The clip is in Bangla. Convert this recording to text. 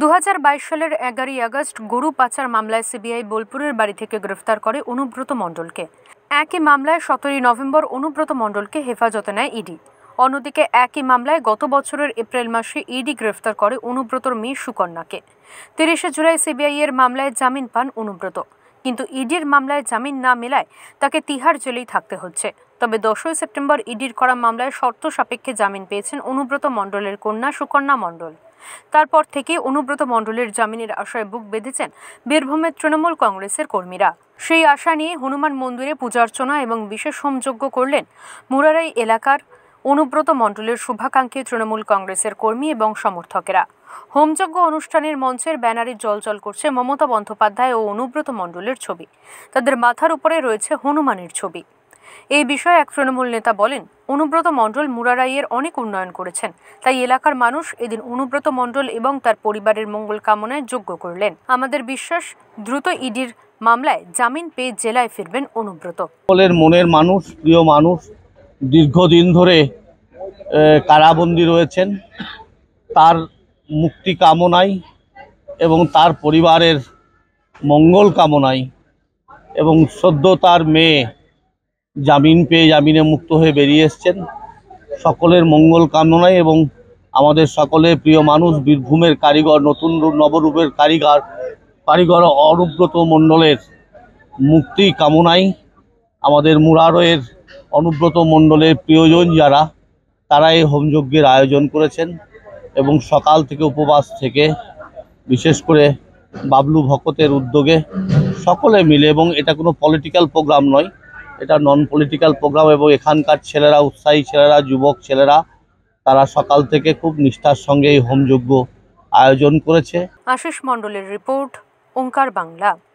2022 সালের 11ই আগস্ট গরু পাচার মামলায় সিবিআই বোলপুরের বাড়ি থেকে গ্রেফতার করে অনুব্রত মণ্ডলকে। একই মামলায় 17ই নভেম্বর অনুব্রত মণ্ডলকে হেফাজতে নেয় ইডি। অন্যদিকে একই মামলায় গত বছরের এপ্রিল মাসে ইডি গ্রেফতার করে অনুব্রতর মেয়ে সুকন্যাকে। 30শে জুলাই সিবিআই এর মামলায় জামিন পান অনুব্রত, কিন্তু ইডির মামলায় জামিন না মেলায় তাকে তিহার জেলেই থাকতে হচ্ছে। তবে 10ই সেপ্টেম্বর ইডির করা মামলায় শর্ত সাপেক্ষে জামিন পেয়েছেন অনুব্রত মণ্ডলের কন্যা সুকন্যা মণ্ডল। তারপর থেকে অনুব্রত মণ্ডলের জামিনের আশায় বুক বেঁধেছেন বীরভূমের তৃণমূল কংগ্রেসের কর্মীরা। সেই আশা নিয়ে হনুমান মন্দিরে পূজার্চনা এবং বিশেষ হোমযজ্ঞ করলেন মুরারাই এলাকার অনুব্রত মণ্ডলের শুভাকাঙ্ক্ষী তৃণমূল কংগ্রেসের কর্মী এবং সমর্থকেরা। হোমযজ্ঞ অনুষ্ঠানের মঞ্চের ব্যানারে জ্বলজ্বল করছে মমতা বন্দ্যোপাধ্যায় ও অনুব্রত মণ্ডলের ছবি। তাদের মাথার উপরে রয়েছে হনুমানের ছবি। এই বিষয়ে এক তৃণমূল নেতা বলেন, অনুব্রত মণ্ডল মুরারাইয়ের অনেক উন্নয়ন করেছেন, তাই এলাকার মানুষ এদিন অনুব্রত মণ্ডল এবং তার পরিবারের মঙ্গল কামনায় যজ্ঞ করলেন। আমাদের বিশ্বাস, দ্রুত ইডির মামলায় জামিন পেয়ে জেলায় ফিরবেন অনুব্রত। সকলের মনের মানুষ, প্রিয় মানুষ, দীর্ঘদিন ধরে কারাবন্দী রয়েছেন। তার মুক্তি কামনায় এবং তার পরিবারের মঙ্গল কামনায় এবং সদ্য তার মেয়ে জামিন পেয়ে জামিনে মুক্ত হয়ে বেরিয়ে এসছেন, সকলের মঙ্গল কামনায় এবং আমাদের সকলের প্রিয় মানুষ বীরভূমের কারিগর, নতুন নবরূপের কারিগর অনুব্রত মণ্ডলের মুক্তি কামনায় আমাদের মুরারয়ের অনুব্রত মণ্ডলের প্রিয়জন যারা, তারা এই হোমযজ্ঞের আয়োজন করেছেন এবং সকাল থেকে উপবাস থেকে, বিশেষ করে বাবলু ভকতের উদ্যোগে সকলে মিলে, এবং এটা কোনো পলিটিক্যাল প্রোগ্রাম নয়, এটা নন পলিটিক্যাল প্রোগ্রাম, এবং এখানকার ছেলেরা, উৎসাহী ছেলেরা, যুবক ছেলেরা, তারা সকাল থেকে খুব নিষ্ঠার সঙ্গে এই হোমযজ্ঞ আয়োজন করেছে। আশিস মণ্ডলের রিপোর্ট, ওঙ্কার বাংলা।